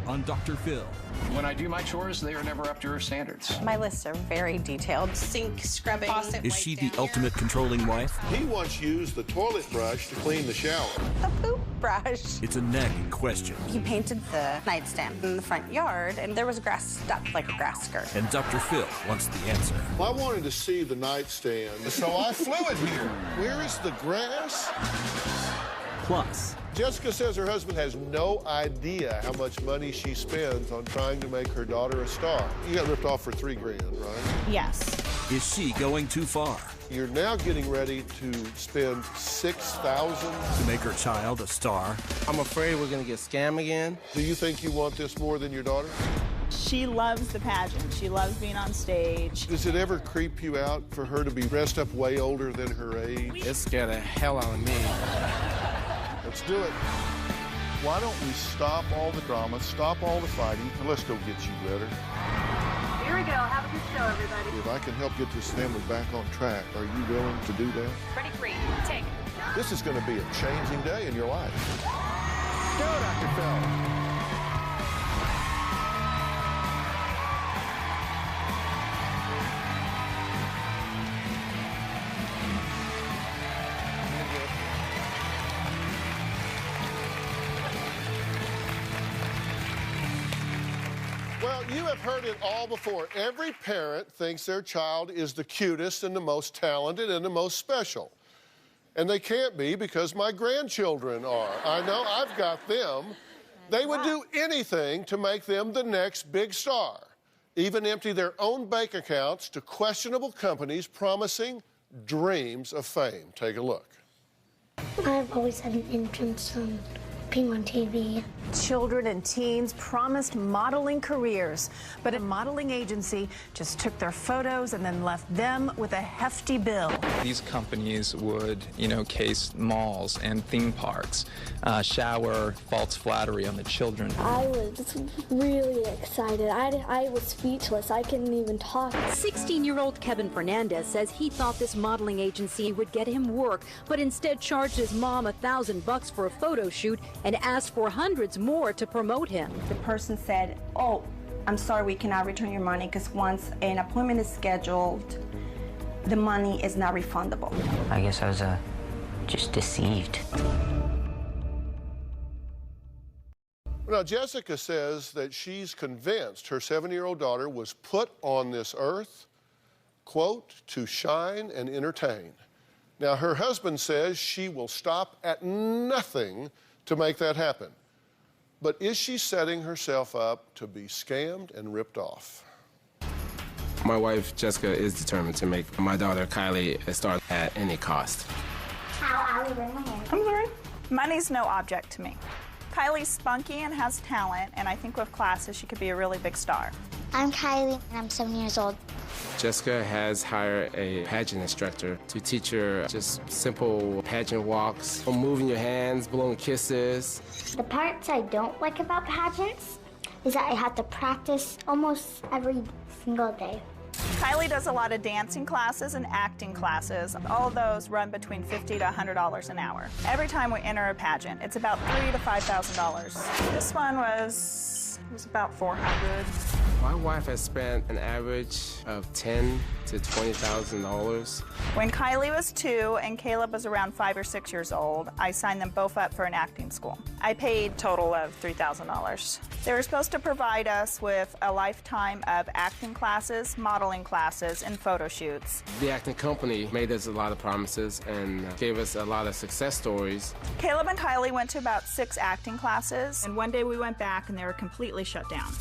on Dr. Phill. When I do my chores, they are never up to her standards. My lists are very detailed. Sink, scrubbing, faucet, Is she the ultimate controlling wife? He once used the toilet brush to clean the shower. The poop brush. It's a nagging question. He painted the nightstand in the front yard, and there was grass stuck like a grass skirt. And Dr. Phill wants the answer. I wanted to see the nightstand, so I flew it here. Where is the grass? Plus, Jessica says her husband has no idea how much money she spends on trying to make her daughter a star. You got ripped off for $3 grand, right? Yes. is she going too far You're now getting ready to spend $6,000. to make her child a star? I'm afraid we're gonna get scammed again. Do you think you want this more than your daughter? She loves the pageant. She loves being on stage. Does it ever creep you out for her to be dressed up way older than her age? It scared the hell out of me. Let's do it. Why don't we stop all the drama, stop all the fighting, and let's go get you better. Here we go. Have a good show, everybody. If I can help get this family back on track, are you willing to do that? Ready, green. Take. This is going to be a changing day in your life. Go, Dr. Phill. Well, you have heard it all before. Every parent thinks their child is the cutest and the most talented and the most special. And they can't be because my grandchildren are. I know, I've got them. They would do anything to make them the next big star, even empty their own bank accounts to questionable companies promising dreams of fame. Take a look. I've always had an interest in being on TV. Children and teens promised modeling careers, but a modeling agency just took their photos and then left them with a hefty bill. These companies would, case malls and theme parks, shower false flattery on the children. I was really excited. I was speechless. I couldn't even talk. 16-year-old Kevin Fernandez says he thought this modeling agency would get him work, but instead charged his mom $1,000 for a photo shoot and asked for hundreds more to promote him. The person said, "Oh, I'm sorry, we cannot return your money because once an appointment is scheduled, the money is not refundable." I guess I was just deceived. Now, Jessica says that she's convinced her 7-year-old daughter was put on this earth, quote, to shine and entertain. Now, her husband says she will stop at nothing to make that happen. But is she setting herself up to be scammed and ripped off? My wife, Jessica, is determined to make my daughter, Kylie, a star at any cost. How are we my hair? I'm sorry? Money's no object to me. Kylie's spunky and has talent, and I think with classes she could be a really big star. I'm Kylie, and I'm 7 years old. Jessica has hired a pageant instructor to teach her just simple pageant walks, from moving your hands, blowing kisses. The parts I don't like about pageants is that I have to practice almost every single day. Kylie does a lot of dancing classes and acting classes. All of those run between $50 to $100 an hour. Every time we enter a pageant, it's about $3,000 to $5,000. This one was about $400. My wife has spent an average of $10,000 to $20,000. When Kylie was 2 and Caleb was around 5 or 6 years old, I signed them both up for an acting school. I paid a total of $3,000. They were supposed to provide us with a lifetime of acting classes, modeling classes, and photo shoots. The acting company made us a lot of promises and gave us a lot of success stories. Caleb and Kylie went to about 6 acting classes, and one day we went back and they were completely shut down.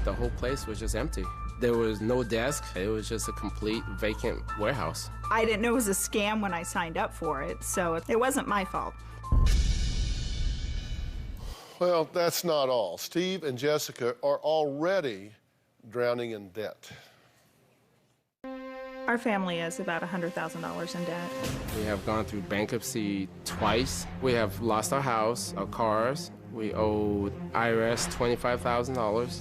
The whole place was just empty. There was no desk. It was just a complete vacant warehouse. I didn't know it was a scam when I signed up for it, so it wasn't my fault. Well, that's not all. Steve and Jessica are already drowning in debt. Our family is about $100,000 in debt. We have gone through bankruptcy twice. We have lost our house, our cars. We owe IRS $25,000.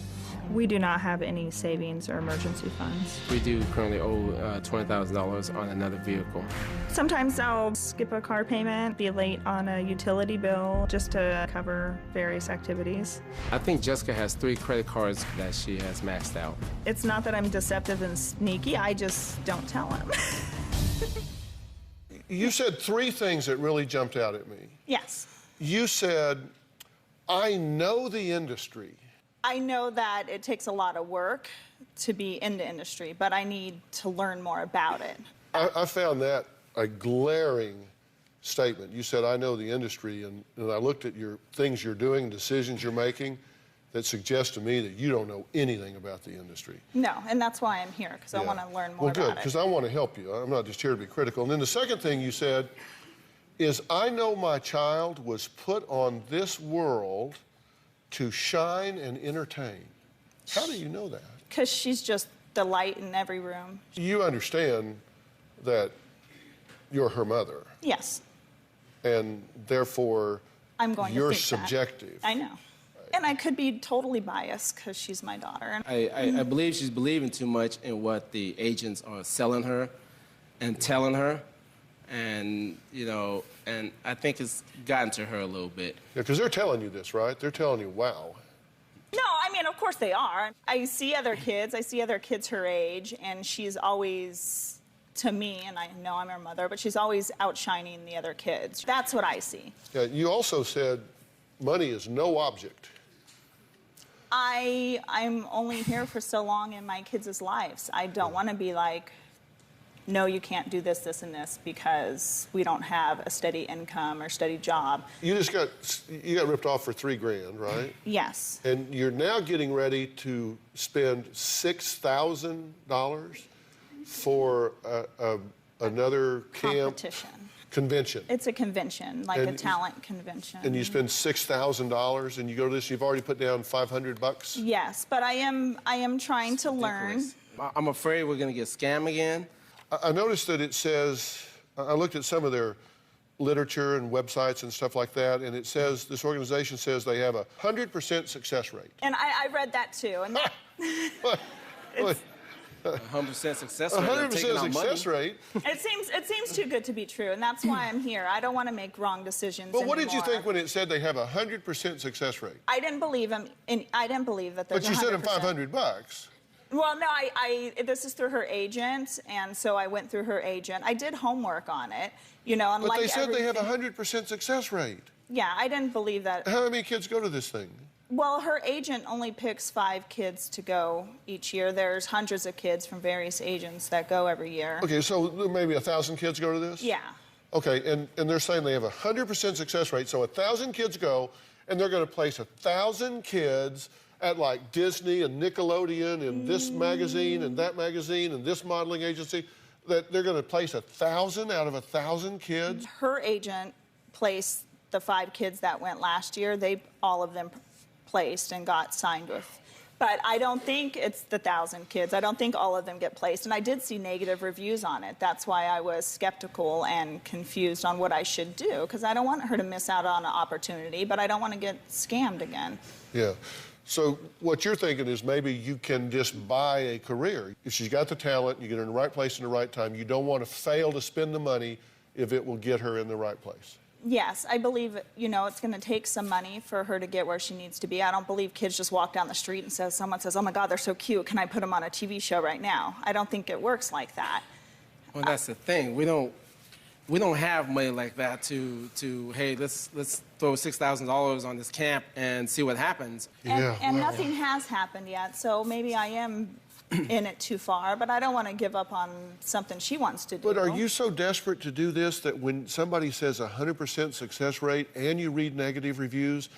We do not have any savings or emergency funds. We do currently owe $20,000 on another vehicle. Sometimes I'll skip a car payment, be late on a utility bill just to cover various activities. I think Jessica has 3 credit cards that she has maxed out. It's not that I'm deceptive and sneaky, I just don't tell them. You said 3 things that really jumped out at me. Yes. You said, I know the industry. I know that it takes a lot of work to be in the industry, but I need to learn more about it. I found that a glaring statement. You said, I know the industry, and I looked at your things you're doing, decisions you're making, that suggest to me that you don't know anything about the industry. No, and that's why I'm here, because I want to learn more about it. Well, good, because I want to help you. I'm not just here to be critical. And then the second thing you said is, I know my child was put on this world to shine and entertain. How do you know that? Because she's just the light in every room. You understand that you're her mother. Yes. And therefore, I'm going you're to think subjective. That. I know. And I could be totally biased because she's my daughter. I believe she's believing too much in what the agents are selling her and telling her. And, you know, and I think it's gotten to her a little bit. Yeah, because they're telling you this, right? They're telling you, wow. No, I mean, of course they are. I see other kids her age, and she's always, to me, and I know I'm her mother, but she's always outshining the other kids. That's what I see. Yeah, you also said money is no object. I'm only here for so long in my kids' lives. I don't want to be like, no, you can't do this, this, and this because we don't have a steady income or steady job. You got ripped off for $3 grand, right? Yes. And you're now getting ready to spend $6,000 for another camp convention. It's a convention, like a talent convention. And you spend $6,000, and you go to this. You've already put down $500. Yes, but I am trying to learn. I'm afraid we're going to get scammed again. I noticed that it says, I looked at some of their literature and websites and stuff like that, and it says, this organization says they have a 100% success rate. And I read that too. And that, what? 100% success rate. 100% success rate. It seems too good to be true, and that's why I'm here. I don't want to make wrong decisions. But what did you think when it said they have a 100% success rate? I didn't believe him. I didn't believe that. But you said $500. Well, no, this is through her agent, and so I went through her agent. I did homework on it, you know. But they said they have a 100% success rate. Yeah, I didn't believe that. How many kids go to this thing? Well, her agent only picks 5 kids to go each year. There's hundreds of kids from various agents that go every year. Okay, so maybe 1,000 kids go to this? Yeah. Okay, and they're saying they have a 100% success rate, so 1,000 kids go, and they're going to place 1,000 kids at like Disney and Nickelodeon and this magazine and that magazine and this modeling agency, that they're going to place 1,000 out of 1,000 kids? Her agent placed the 5 kids that went last year. All of them placed and got signed with. But I don't think it's the 1,000 kids. I don't think all of them get placed. And I did see negative reviews on it. That's why I was skeptical and confused on what I should do, because I don't want her to miss out on an opportunity, but I don't want to get scammed again. Yeah. So what you're thinking is maybe you can just buy a career. If she's got the talent, you get her in the right place in the right time. You don't want to fail to spend the money if it will get her in the right place. Yes, I believe, you know, it's going to take some money for her to get where she needs to be. I don't believe kids just walk down the street and someone says, oh my God, they're so cute, can I put them on a TV show right now? I don't think it works like that. Well, that's the thing. We don't have money like that to hey, let's throw $6,000 on this camp and see what happens. And nothing has happened yet, so maybe I am in it too far, but I don't want to give up on something she wants to do. But are you so desperate to do this that when somebody says 100% success rate and you read negative reviews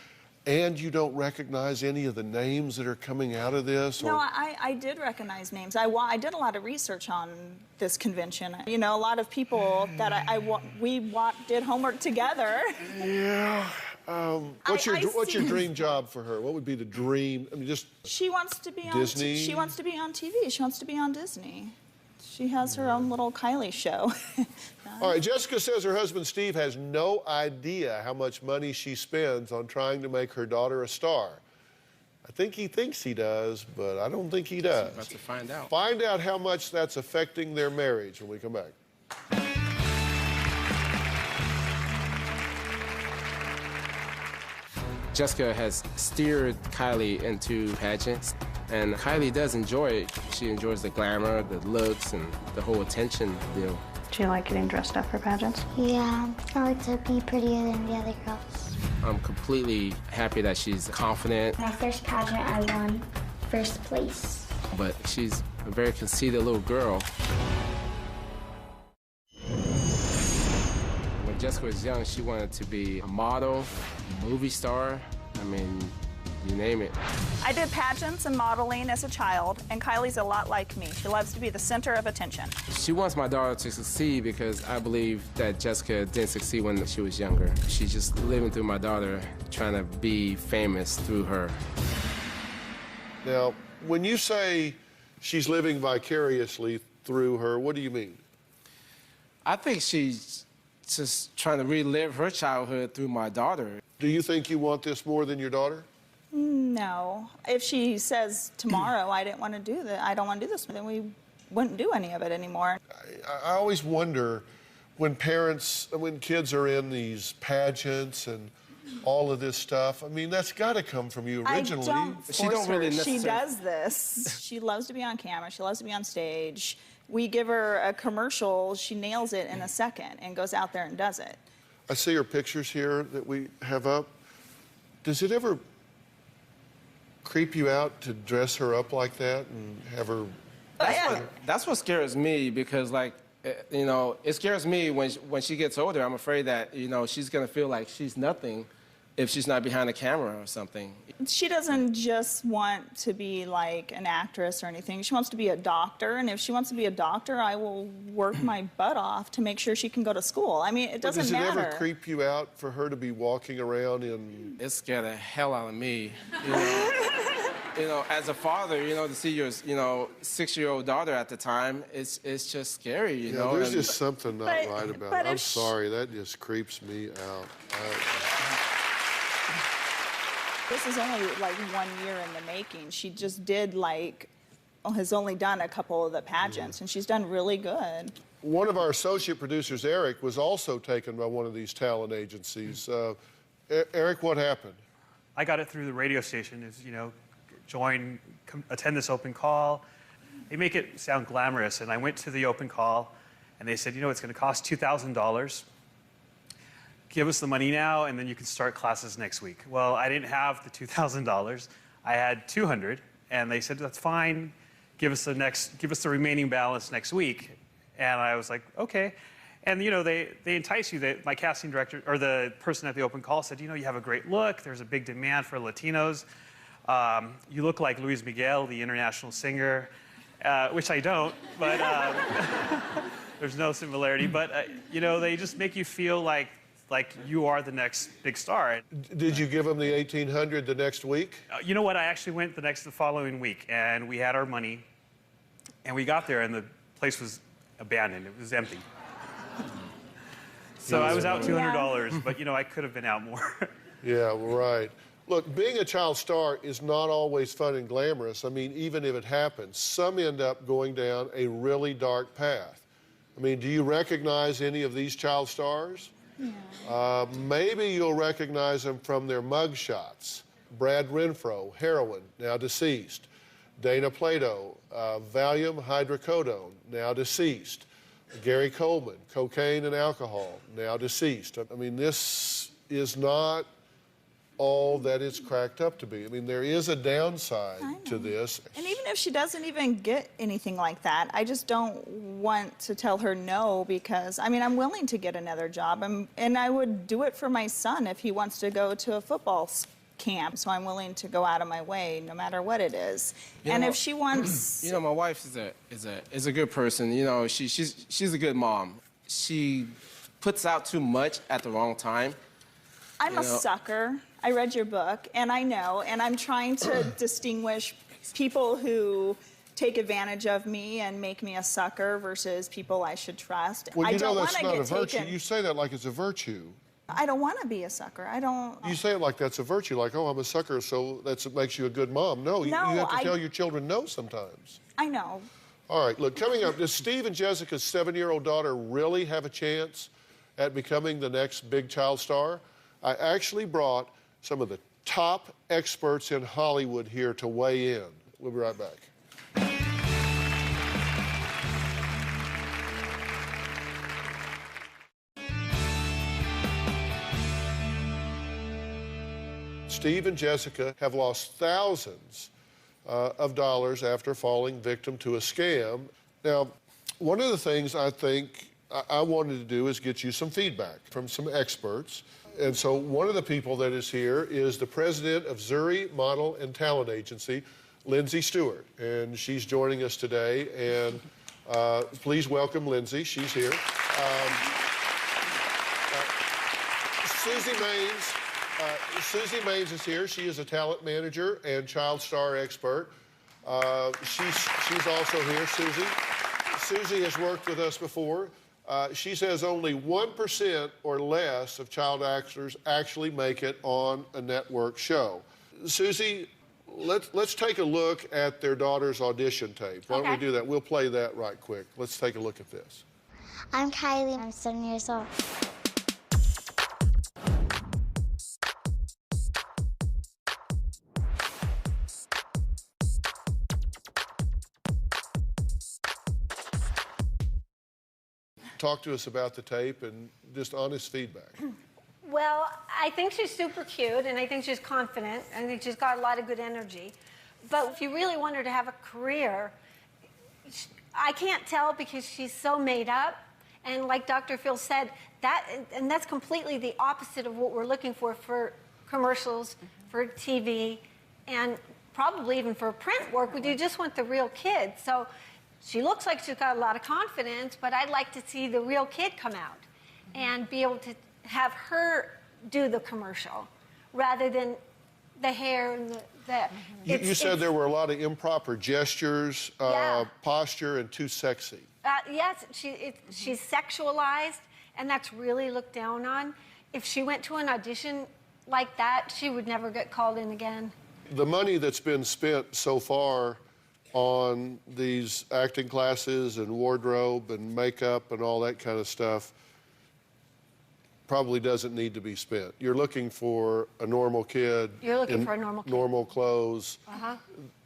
and you don't recognize any of the names that are coming out of this? No, I did recognize names. I did a lot of research on this convention. You know, a lot of people that we did homework together. Yeah. What's your dream job for her? What would be the dream? I mean, just she wants to be Disney. On she wants to be on TV. She wants to be on Disney. She has her own little Kylie show. All right, Jessica says her husband Steve has no idea how much money she spends on trying to make her daughter a star. I think he thinks he does, but I don't think he does. About to find out. Find out how much that's affecting their marriage when we come back. Jessica has steered Kylie into pageants, and Kylie does enjoy it. She enjoys the glamour, the looks, and the whole attention deal. Do you like getting dressed up for pageants? Yeah, I like to be prettier than the other girls. I'm completely happy that she's confident. My first pageant, I won first place. But she's a very conceited little girl. When Jessica was young, she wanted to be a model, a movie star. I mean, you name it. I did pageants and modeling as a child, and Kylie's a lot like me. She loves to be the center of attention. She wants my daughter to succeed because I believe that Jessica didn't succeed when she was younger. She's just living through my daughter, trying to be famous through her. Now, when you say she's living vicariously through her, what do you mean? I think she's just trying to relive her childhood through my daughter. Do you think you want this more than your daughter? No. If she says tomorrow, I don't want to do this, then we wouldn't do any of it anymore. I always wonder when kids are in these pageants and all of this stuff, I mean, that's got to come from you originally. She does this. She loves to be on camera. She loves to be on stage. We give her a commercial. She nails it in a second and goes out there and does it. I see her pictures here that we have up. Does it ever creep you out to dress her up like that and have her? That's what scares me because, like, you know, it scares me when she gets older. I'm afraid that, you know, she's going to feel like she's nothing if she's not behind a camera or something. She doesn't just want to be like an actress or anything. She wants to be a doctor, and if she wants to be a doctor, I will work my butt off to make sure she can go to school. I mean, it doesn't matter. Does it ever creep you out for her to be walking around in? It scared the hell out of me. You know? You know, as a father, you know, to see your, you know, 6-year-old daughter at the time, it's just scary, you know. There's just something not right about it. I'm sorry, that just creeps me out. This is only like 1 year in the making. She just did has only done a couple of the pageants, and she's done really good. One of our associate producers, Eric, was also taken by one of these talent agencies. Eric, what happened? I got it through the radio station. You know, attend this open call. They make it sound glamorous, and I went to the open call, and they said, you know, it's going to cost $2,000. Give us the money now, and then you can start classes next week. Well, I didn't have the $2,000. I had $200, and they said, that's fine. Give us the remaining balance next week. And I was like, okay. And, you know, they entice you. My casting director, or the person at the open call said, you know, you have a great look. There's a big demand for Latinos. You look like Luis Miguel, the international singer, which I don't, but there's no similarity. But, you know, they just make you feel like you are the next big star. Did you give them the $1,800 the next week? You know what? I actually went the following week, and we had our money, and we got there, and the place was abandoned. It was empty. So I was out $200, but, you know, I could have been out more. Yeah, right. Look, being a child star is not always fun and glamorous. I mean, even if it happens, some end up going down a really dark path. I mean, do you recognize any of these child stars? Yeah. Maybe you'll recognize them from their mug shots. Brad Renfro, heroin, now deceased. Dana Plato, Valium hydrocodone, now deceased. Gary Coleman, cocaine and alcohol, now deceased. I mean, this is not all that it's cracked up to be. I mean, there is a downside to this. And even if she doesn't even get anything like that, I just don't want to tell her no because, I mean, I'm willing to get another job. And I would do it for my son if he wants to go to a football camp. So I'm willing to go out of my way no matter what it is. And if she wants... You know, my wife is a good person. You know, she's a good mom. She puts out too much at the wrong time. I'm a sucker. I read your book, and I know, and I'm trying to distinguish people who take advantage of me and make me a sucker versus people I should trust. Well, you I don't know that's want to not get a virtue. taken. You say that like it's a virtue. I don't want to be a sucker. I don't. You say it like that's a virtue, like, oh, I'm a sucker, so that makes you a good mom. No, you have to tell your children no sometimes. I know. All right, look, coming up, does Steve and Jessica's 7-year-old daughter really have a chance at becoming the next big child star? I actually brought some of the top experts in Hollywood here to weigh in. We'll be right back. Steve and Jessica have lost thousands of dollars after falling victim to a scam. Now, one of the things I think I wanted to do is get you some feedback from some experts. And so one of the people that is here is the president of Zuri Model and Talent Agency, Lindsay Stewart. And she's joining us today. And please welcome Lindsay. She's here. Susie Maines is here. She is a talent manager and child star expert. She's also here, Susie. Susie has worked with us before. She says only 1% or less of child actors actually make it on a network show. Susie, let's take a look at their daughter's audition tape. Why don't we do that? We'll play that right quick. Let's take a look at this. I'm Kylie. I'm 7 years old. Talk to us about the tape and just honest feedback. Well, I think she's super cute, and I think she's confident. I think she's got a lot of good energy. But if you really want her to have a career, I can't tell because she's so made up. And like Dr. Phill said, that's completely the opposite of what we're looking for commercials, for TV, and probably even for print work. We do just want the real kid. So she looks like she's got a lot of confidence, but I'd like to see the real kid come out and be able to have her do the commercial rather than the hair and the You said there were a lot of improper gestures, posture, and too sexy. Yes, she's sexualized, and that's really looked down on. If she went to an audition like that, she would never get called in again. The money that's been spent so far on these acting classes and wardrobe and makeup and all that kind of stuff probably doesn't need to be spent. You're looking for a normal kid. You're looking for a normal kid. Normal clothes.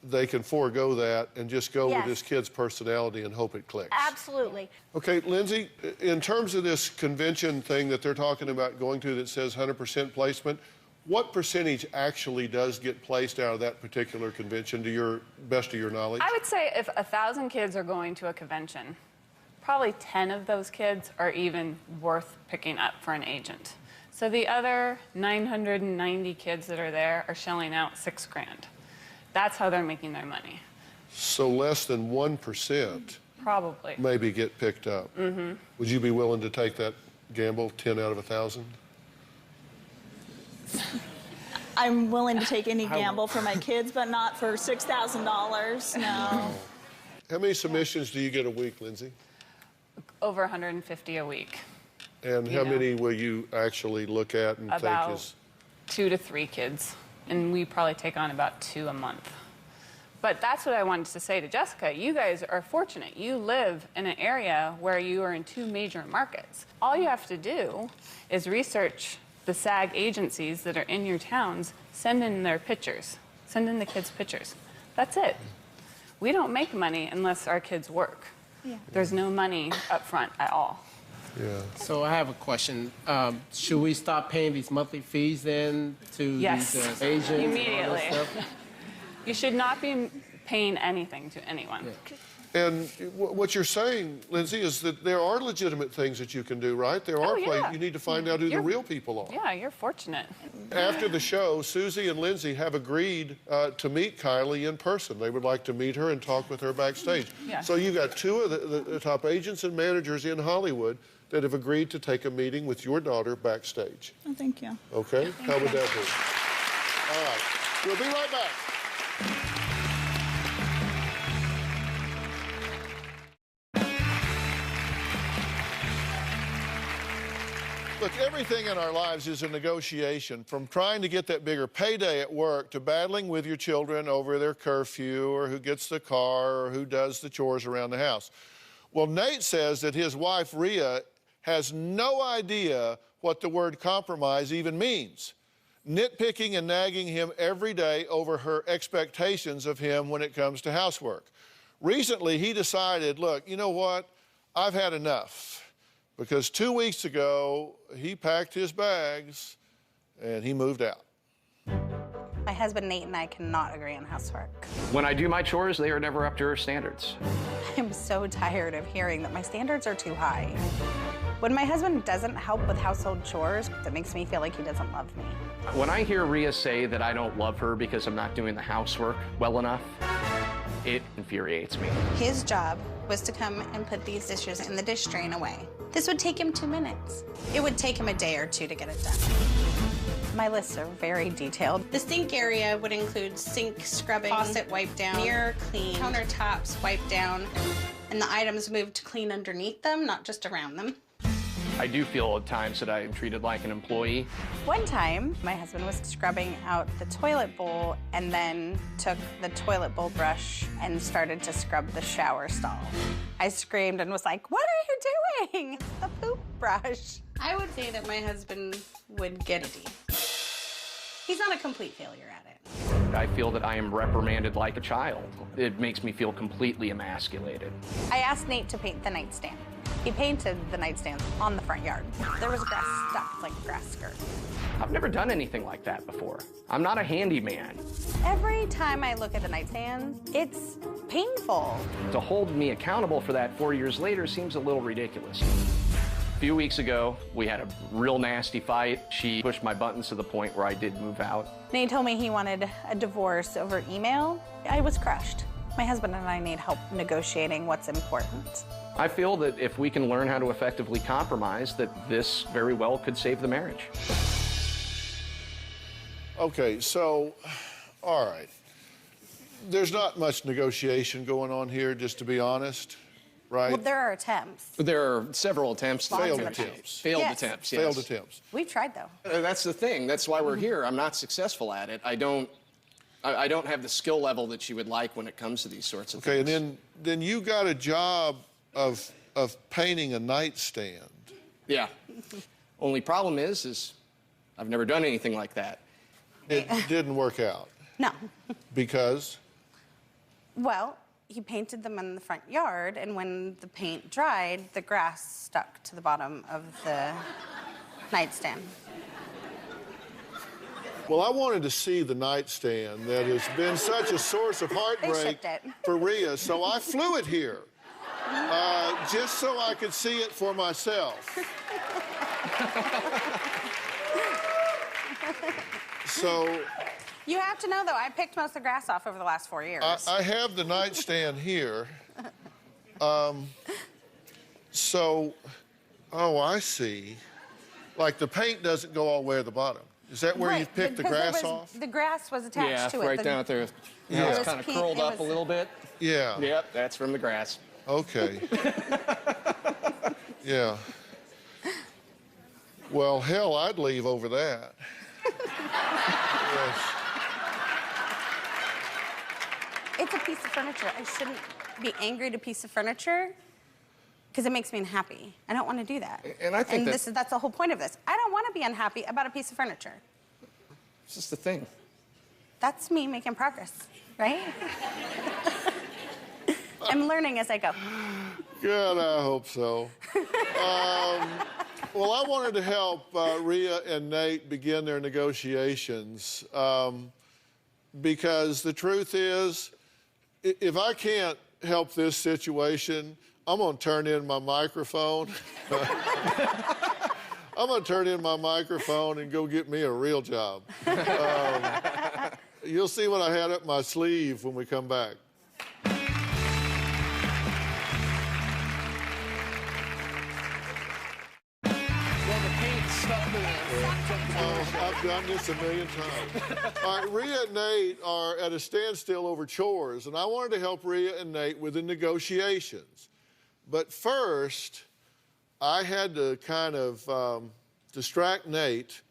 They can forego that and just go with this kid's personality and hope it clicks. Absolutely. Okay, Lindsay, in terms of this convention thing that they're talking about going to that says 100% placement, what percentage actually does get placed out of that particular convention, to your best of your knowledge? I would say if 1,000 kids are going to a convention, probably 10 of those kids are even worth picking up for an agent. So the other 990 kids that are there are shelling out $6 grand. That's how they're making their money. So less than 1% probably maybe get picked up. Would you be willing to take that gamble, 10 out of 1,000? I'm willing to take any gamble for my kids, but not for $6,000, no. How many submissions do you get a week, Lindsay? Over 150 a week. And how many will you actually look at and think is? 2 to 3 kids, and we probably take on about 2 a month. But that's what I wanted to say to Jessica. You guys are fortunate. You live in an area where you are in 2 major markets. All you have to do is research the SAG agencies that are in your towns, send in their pictures, send in the kids' pictures. That's it. We don't make money unless our kids work. There's no money up front at all. So I have a question. Should we stop paying these monthly fees then to these agents? Immediately. And all that stuff? You should not be paying anything to anyone. And what you're saying, Lindsay, is that there are legitimate things that you can do, right? There are places. You need to find out who the real people are. Yeah, you're fortunate. After the show, Susie and Lindsay have agreed to meet Kylie in person. They would like to meet her and talk with her backstage. So you've got 2 of the top agents and managers in Hollywood that have agreed to take a meeting with your daughter backstage. Oh, thank you. Okay? How would that be? All right. We'll be right back. Look, everything in our lives is a negotiation, from trying to get that bigger payday at work to battling with your children over their curfew or who gets the car or who does the chores around the house. Well, Nate says that his wife, Rhea, has no idea what the word compromise even means, nitpicking and nagging him every day over her expectations of him when it comes to housework. Recently, he decided, look, you know what? I've had enough. Because 2 weeks ago, he packed his bags and he moved out. My husband Nate and I cannot agree on housework. When I do my chores, they are never up to her standards. I'm so tired of hearing that my standards are too high. When my husband doesn't help with household chores, that makes me feel like he doesn't love me. When I hear Rhea say that I don't love her because I'm not doing the housework well enough, it infuriates me. His job was to come and put these dishes in the dish drain away. This would take him 2 minutes. It would take him a day or two to get it done. My lists are very detailed. The sink area would include sink scrubbing, faucet wipe down, mirror clean, countertops wipe down, and the items moved to clean underneath them, not just around them. I do feel at times that I am treated like an employee. One time, my husband was scrubbing out the toilet bowl and then took the toilet bowl brush and started to scrub the shower stall. I screamed and was like, "What are you doing? The poop brush." I would say that my husband would get a D. He's not a complete failure at it. I feel that I am reprimanded like a child. It makes me feel completely emasculated. I asked Nate to paint the nightstand. He painted the nightstand on the front yard. There was grass stuck like a grass skirt. I've never done anything like that before. I'm not a handyman. Every time I look at the nightstand, it's painful. To hold me accountable for that 4 years later seems a little ridiculous. A few weeks ago, we had a real nasty fight. She pushed my buttons to the point where I did move out. Nate told me he wanted a divorce over email. I was crushed. My husband and I need help negotiating what's important. I feel that if we can learn how to effectively compromise, that this very well could save the marriage. Okay, so, all right. There's not much negotiation going on here, just to be honest, right? Well, there are attempts. There are several attempts. Failed attempts. Failed Yes. attempts, yes. Failed attempts. We've tried, though. That's the thing. That's why we're here. I'm not successful at it. I don't have the skill level that you would like when it comes to these sorts of Okay, things. and then you got a job of painting a nightstand. Yeah. Only problem is I've never done anything like that. It didn't work out. No. Because? Well, he painted them in the front yard, and when the paint dried, the grass stuck to the bottom of the nightstand. Well, I wanted to see the nightstand that has been such a source of heartbreak shipped it. for Rhea, so I flew it here, just so I could see it for myself. So... You have to know, though, I picked most of the grass off over the last 4 years. I have the nightstand here. So, oh, I see. Like the paint doesn't go all the way to the bottom. Is that where you picked the grass off? The grass was attached to it. Right down there. Yeah. It's kind of curled up a little bit. Yeah. Yep, that's from the grass. Okay. Yeah. Well, hell, I'd leave over that. Yes. It's a piece of furniture. I shouldn't be angry at a piece of furniture because it makes me unhappy. I don't want to do that. And I think that's the whole point of this. I don't want to be unhappy about a piece of furniture. It's just the thing. That's me making progress, right? I'm learning as I go. Good, I hope so. Well, I wanted to help Rhea and Nate begin their negotiations because the truth is, if I can't help this situation, I'm going to turn in my microphone. I'm going to turn in my microphone and go get me a real job. You'll see what I had up my sleeve when we come back. I've done this a million times. All right, Rhea and Nate are at a standstill over chores, and I wanted to help Rhea and Nate with the negotiations. But first, I had to kind of distract Nate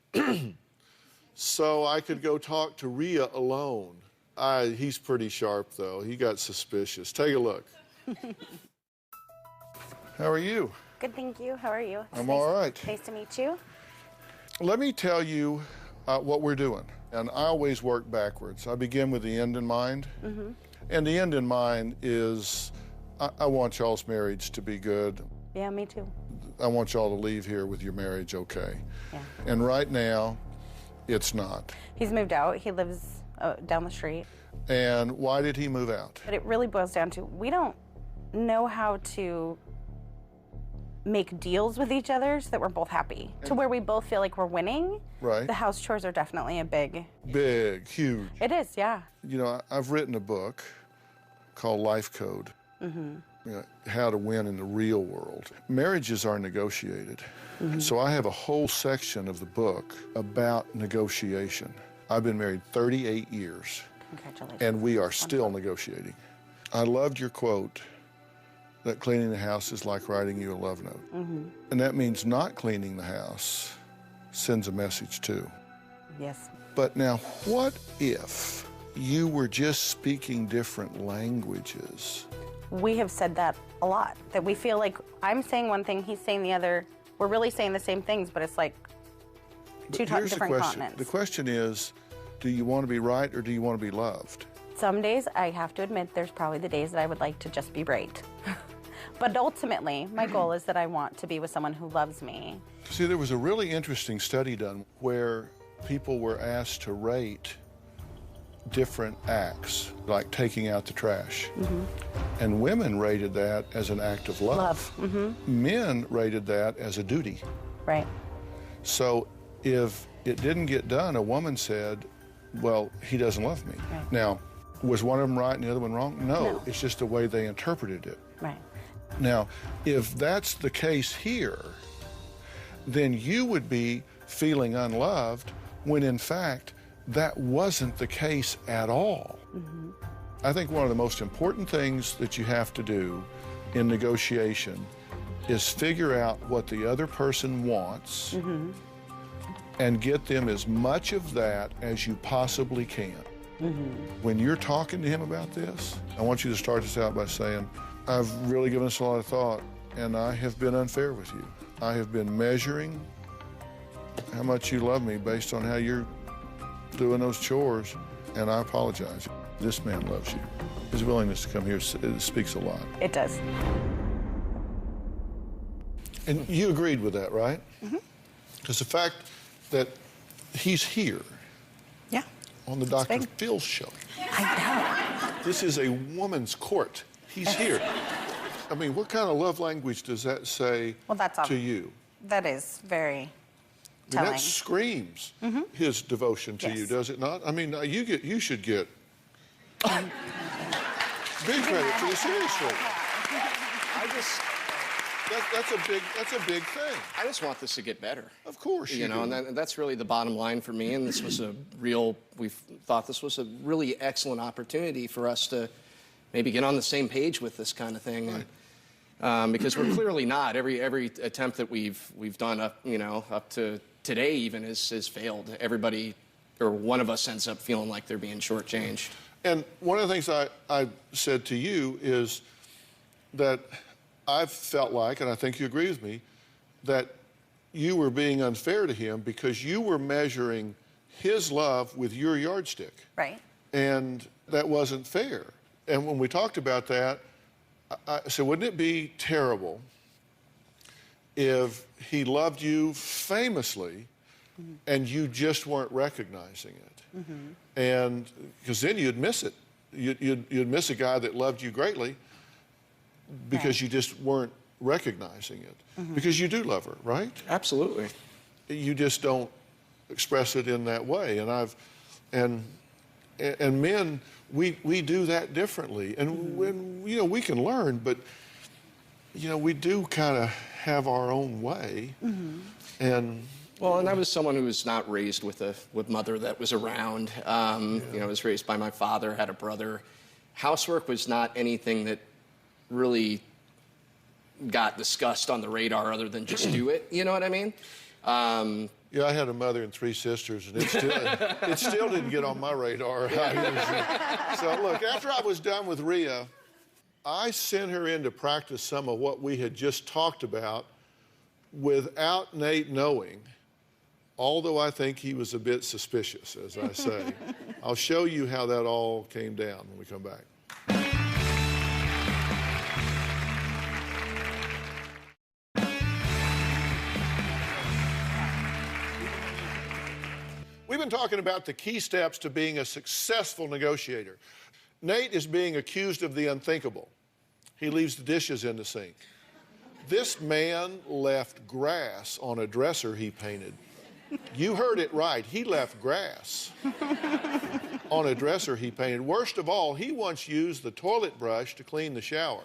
so I could go talk to Rhea alone. He's pretty sharp, though. He got suspicious. Take a look. How are you? Good, thank you. How are you? I'm all right. Nice to meet you. Let me tell you what we're doing. And I always work backwards. I begin with the end in mind. Mm-hmm. And the end in mind is I want y'all's marriage to be good. Yeah, me too. I want y'all to leave here with your marriage okay. Yeah. And right now, it's not. He's moved out. He lives down the street. And why did he move out? But it really boils down to we don't know how to make deals with each other so that we're both happy, to where we both feel like we're winning. Right. The house chores are definitely a big. Big, huge. It is, yeah. You know, I've written a book called Life Code. Mm-hmm. You know, how to win in the real world. Marriages are negotiated. Mm-hmm. So I have a whole section of the book about negotiation. I've been married 38 years. Congratulations. And we are still negotiating. I loved your quote that cleaning the house is like writing you a love note. Mm-hmm. And that means not cleaning the house sends a message too. Yes. But now, what if you were just speaking different languages? We have said that a lot, that we feel like I'm saying one thing, he's saying the other. We're really saying the same things, but it's like two Here's different the question. continents. The question is, do you want to be right or do you want to be loved? Some days, I have to admit, there's probably the days that I would like to just be right. But ultimately, my goal is that I want to be with someone who loves me. See, there was a really interesting study done where people were asked to rate different acts, like taking out the trash. Mm-hmm. And women rated that as an act of love. Mm-hmm. Men rated that as a duty. Right. So if it didn't get done, a woman said, well, he doesn't love me. Right. Now, was one of them right and the other one wrong? No. It's just the way they interpreted it. Right. Now, if that's the case here, then you would be feeling unloved when in fact that wasn't the case at all. Mm-hmm. I think one of the most important things that you have to do in negotiation is figure out what the other person wants Mm-hmm. and get them as much of that as you possibly can. Mm-hmm. When you're talking to him about this, I want you to start this out by saying, I've really given this a lot of thought, and I have been unfair with you. I have been measuring how much you love me based on how you're doing those chores, and I apologize. This man loves you. His willingness to come here speaks a lot. It does. And you agreed with that, right? Mm-hmm. Because the fact that he's here Yeah. on the Dr. Phill show. I know. This is a woman's court. He's here. I mean, what kind of love language does that say to you? That is very I mean, telling. that screams Mhm. his devotion to you, Yes. does it not? I mean, you should get big credit for this, seriously. That's a big thing. I just want this to get better. Of course you do. And that's really the bottom line for me. And this was we thought this was a really excellent opportunity for us to maybe get on the same page with this kind of thing. Right. And, because we're clearly not. Every attempt that we've done up to today even has failed. Everybody, or one of us, ends up feeling like they're being shortchanged. And one of the things I said to you is that I've felt like, and I think you agree with me, that you were being unfair to him because you were measuring his love with your yardstick. Right. And that wasn't fair. And when we talked about that, I said, wouldn't it be terrible if he loved you famously and you just weren't recognizing it? Mm-hmm. And because then you'd miss it. You'd miss a guy that loved you greatly because you just weren't recognizing it. Mm-hmm. Because you do love her, right? Absolutely. You just don't express it in that way. And men, we do that differently. And when we can learn, but we do kind of have our own way. Mm-hmm. And I was someone who was not raised with mother that was around. I was raised by my father, had a brother. Housework was not anything that really got discussed on the radar other than just do it. You know what I mean? Yeah, I had a mother and 3 sisters, and it still didn't get on my radar. So look, after I was done with Rhea, I sent her in to practice some of what we had just talked about without Nate knowing, although I think he was a bit suspicious, as I say. I'll show you how that all came down when we come back. We've been talking about the key steps to being a successful negotiator. Nate is being accused of the unthinkable. He leaves the dishes in the sink. This man left grass on a dresser he painted. You heard it right. He left grass on a dresser he painted. Worst of all, he once used the toilet brush to clean the shower.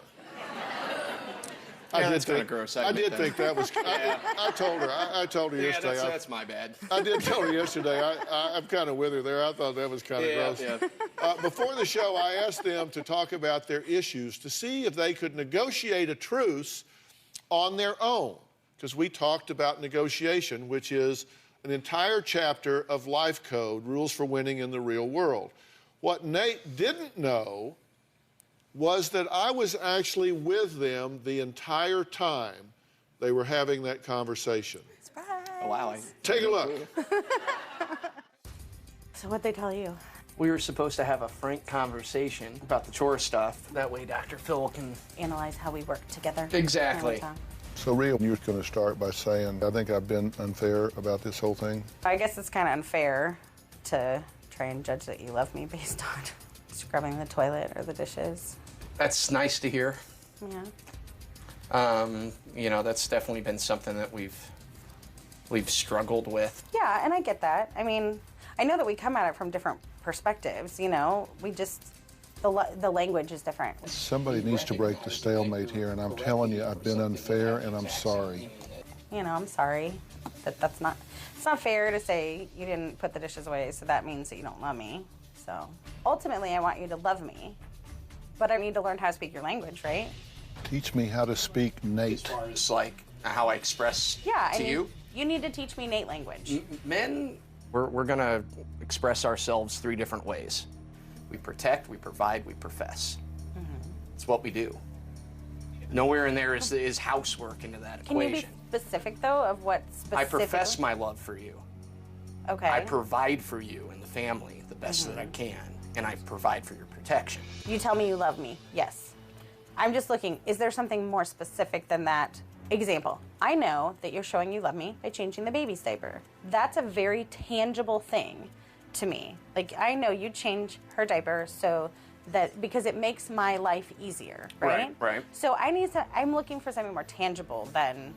Yeah, that's kind of gross. I did think that was. I told her yesterday. That's my bad. I did tell her yesterday. I'm kind of with her there. I thought that was kind of gross. Yeah. Before the show, I asked them to talk about their issues to see if they could negotiate a truce on their own, because we talked about negotiation, which is an entire chapter of life code, rules for winning in the real world. What Nate didn't know was that I was actually with them the entire time they were having that conversation. Surprise. Oh, wow. Take a look. So what'd they tell you? We were supposed to have a frank conversation about the chore stuff. That way Dr. Phill can Analyze how we work together. Exactly. So, Rhea, you're going to start by saying, I think I've been unfair about this whole thing. I guess it's kind of unfair to try and judge that you love me based on scrubbing the toilet or the dishes. That's nice to hear. Yeah. You know, that's definitely been something that we've struggled with. Yeah, and I get that. I mean, I know that we come at it from different perspectives, you know. We just, the language is different. Somebody needs to break the stalemate here, and I'm telling you, I've been unfair, and I'm sorry. You know, I'm sorry. It's not fair to say you didn't put the dishes away, so that means that you don't love me. So ultimately, I want you to love me, but I need to learn how to speak your language, right? Teach me how to speak Nate. As far as like how I express to you. You need to teach me Nate language. Men, we're gonna express ourselves 3 different ways. We protect, we provide, we profess. It's what we do. Nowhere in there is housework into that equation. Can you be specific, though, of what specific? I profess my love for you. Okay. I provide for you and the family the best that I can, and I provide for your protection. You tell me you love me, yes. I'm just looking, is there something more specific than that? Example, I know that you're showing you love me by changing the baby's diaper. That's a very tangible thing to me. Like, I know you change her diaper so that, because it makes my life easier, right? Right. So I'm looking for something more tangible than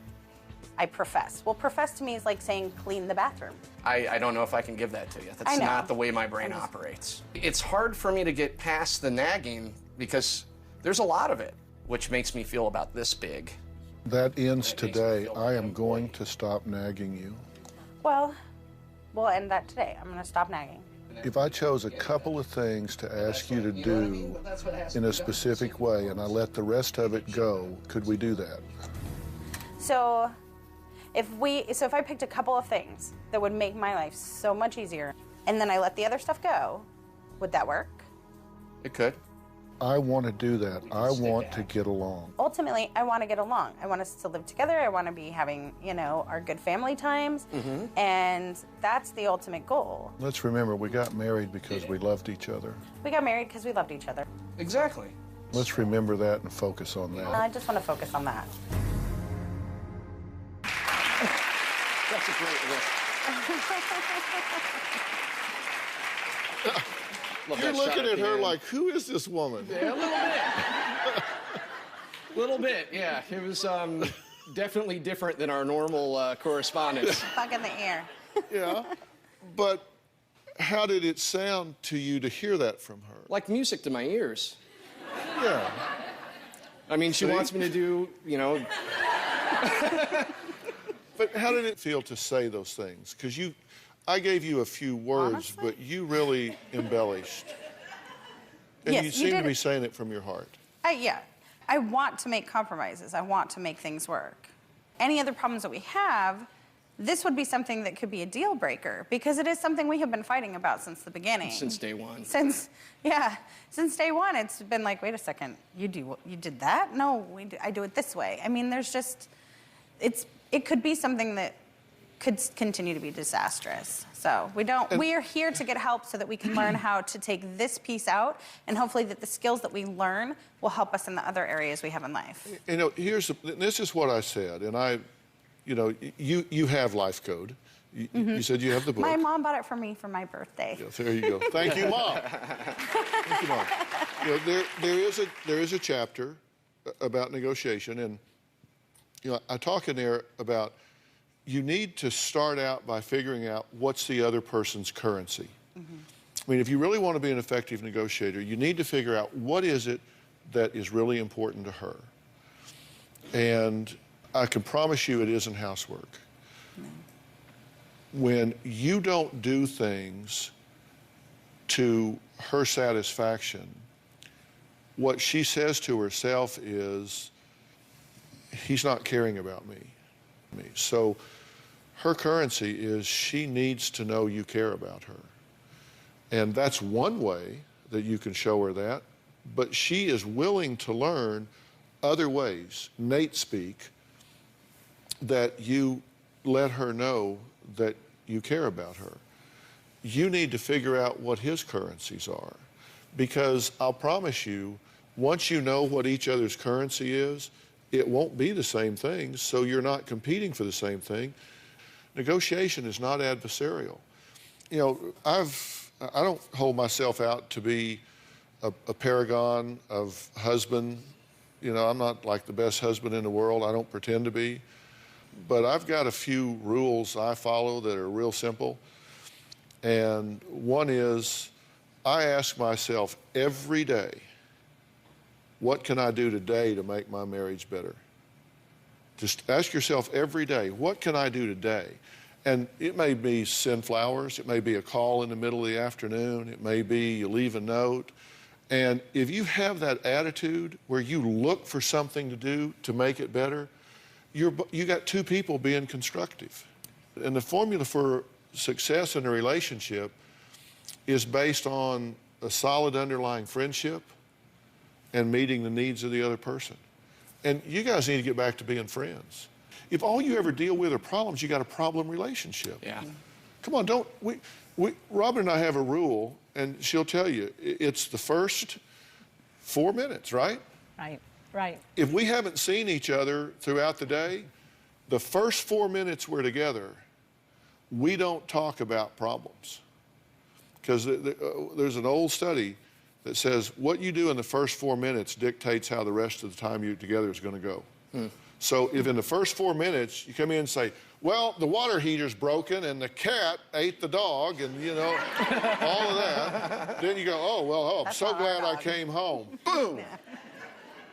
I profess. Well, profess to me is like saying clean the bathroom. I don't know if I can give that to you. That's not the way my brain operates. It's hard for me to get past the nagging because there's a lot of it, which makes me feel about this big. That ends today. I am going to stop nagging you. Well, we'll end that today. I'm going to stop nagging. If I chose a couple of things to ask you to do in a specific way and I let the rest of it go, could we do that? So if I picked a couple of things that would make my life so much easier and then I let the other stuff go, would that work? It could. I want to do that. I want to get along. Ultimately, I want to get along. I want us to live together. I want to be having, our good family times. And that's the ultimate goal. Let's remember, we got married because we loved each other. We got married because we loved each other. Exactly. Let's remember that and focus on that. I just want to focus on that. That's a great list. You're looking at her like, who is this woman? Yeah, a little bit. Little bit, yeah. It was definitely different than our normal correspondence. Bug in the ear. Yeah, but how did it sound to you to hear that from her? Like music to my ears. Yeah. I mean, she wants me to do, But how did it feel to say those things? Because I gave you a few words, honestly? But you really embellished. And yes, you seem to be saying it from your heart. Yeah. I want to make compromises. I want to make things work. Any other problems that we have, this would be something that could be a deal breaker because it is something we have been fighting about since the beginning. Since day one. Since day one, it's been like, wait a second, you did that? No, I do it this way. I mean, there's just, it could be something that could continue to be disastrous. So we are here to get help so that we can learn how to take this piece out, and hopefully that the skills that we learn will help us in the other areas we have in life. You know, this is what I said, and you have Life Code. You said you have the book. My mom bought it for me for my birthday. Yeah, there you go. Thank you, Mom. Thank you, Mom. You know, there is a chapter about negotiation, and I talk in there about you need to start out by figuring out what's the other person's currency. I mean, if you really want to be an effective negotiator, you need to figure out what is it that is really important to her. And I can promise you it isn't housework. When you don't do things to her satisfaction, what she says to herself is, he's not caring about me. So her currency is she needs to know you care about her. And that's one way that you can show her that, but she is willing to learn other ways, Nate speak, that you let her know that you care about her. You need to figure out what his currencies are, because I'll promise you, once you know what each other's currency is, it won't be the same thing, so you're not competing for the same thing. Negotiation is not adversarial. You know, I don't hold myself out to be a paragon of husband. You know, I'm not like the best husband in the world. I don't pretend to be. But I've got a few rules I follow that are real simple. And one is, I ask myself every day, what can I do today to make my marriage better? Just ask yourself every day, what can I do today? And it may be send flowers, it may be a call in the middle of the afternoon, it may be you leave a note. And if you have that attitude where you look for something to do to make it better, you got two people being constructive. And the formula for success in a relationship is based on a solid underlying friendship and meeting the needs of the other person. And you guys need to get back to being friends. If all you ever deal with are problems, you got a problem relationship. Yeah. Come on, Robin and I have a rule, and she'll tell you, it's the first 4 minutes, right? Right. If we haven't seen each other throughout the day, the first 4 minutes we're together, we don't talk about problems. Because there's an old study that says what you do in the first 4 minutes dictates how the rest of the time you're together is going to go. So if in the first 4 minutes you come in and say, well, the water heater's broken and the cat ate the dog and, you know, all of that, then you go, I'm so glad I came home. Boom!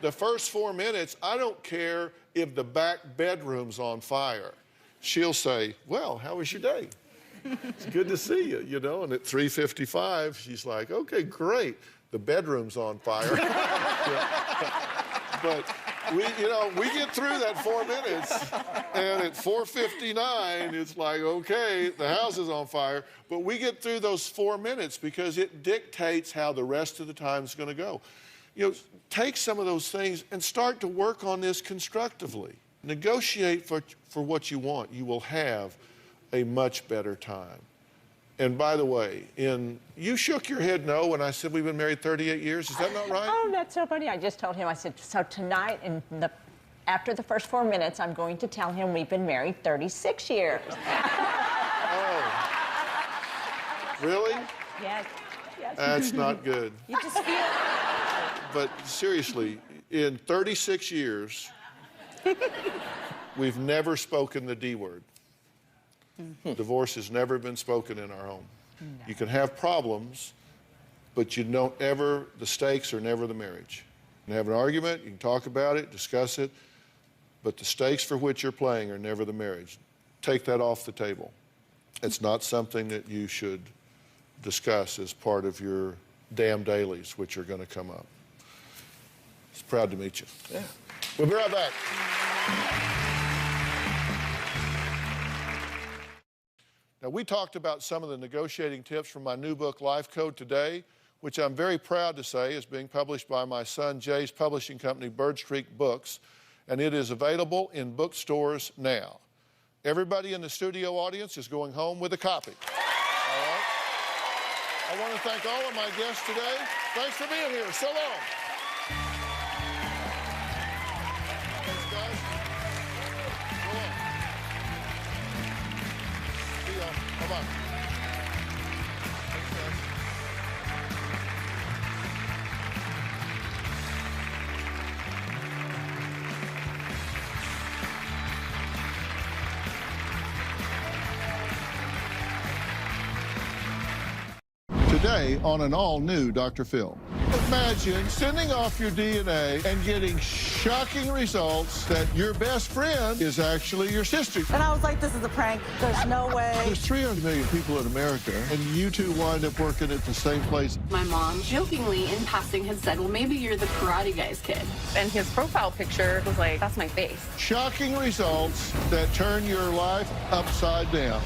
The first 4 minutes, I don't care if the back bedroom's on fire. She'll say, well, how was your day? It's good to see you, you know, and at 3:55, she's like, okay, great. The bedroom's on fire. But we get through that 4 minutes, and at 4:59, it's like, okay, the house is on fire. But we get through those 4 minutes because it dictates how the rest of the time is going to go. You know, take some of those things and start to work on this constructively. Negotiate for what you want. You will have a much better time. And by the way, you shook your head no when I said we've been married 38 years. Is that not right? Oh, that's so funny. I just told him, I said, so tonight, after the first 4 minutes, I'm going to tell him we've been married 36 years. Oh. Really? Yes. That's not good. You just feel... But seriously, in 36 years, we've never spoken the D word. Divorce has never been spoken in our home. No. You can have problems, but the stakes are never the marriage. You can have an argument, you can talk about it, discuss it, but the stakes for which you're playing are never the marriage. Take that off the table. It's not something that you should discuss as part of your damn dailies, which are going to come up. It's proud to meet you. Yeah. We'll be right back. Now, we talked about some of the negotiating tips from my new book, Life Code Today, which I'm very proud to say is being published by my son Jay's publishing company, Bird Street Books, and it is available in bookstores now. Everybody in the studio audience is going home with a copy. All right? I want to thank all of my guests today. Thanks for being here. So long. Thanks, guys. So long. See y'all. Bye-bye. Thanks, guys. Today on an all-new Dr. Phill. Imagine sending off your DNA and getting shocking results that your best friend is actually your sister. And I was like, this is a prank. There's no way. There's 300 million people in America, and you two wind up working at the same place. My mom jokingly in passing had said, well, maybe you're the karate guy's kid. And his profile picture was like, that's my face. Shocking results that turn your life upside down.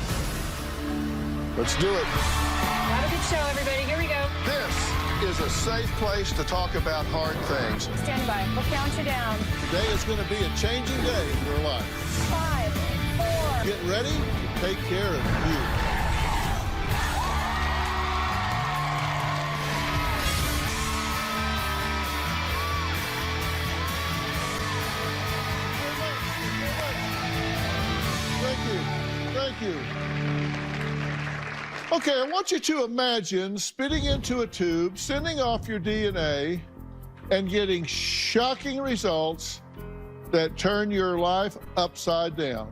Let's do it. Have a good show, everybody. Here we go. This is a safe place to talk about hard things. Stand by. We'll count you down. Today is going to be a changing day in your life. 5, 4. Get ready to take care of you. Thank you. Okay, I want you to imagine spitting into a tube, sending off your DNA, and getting shocking results that turn your life upside down.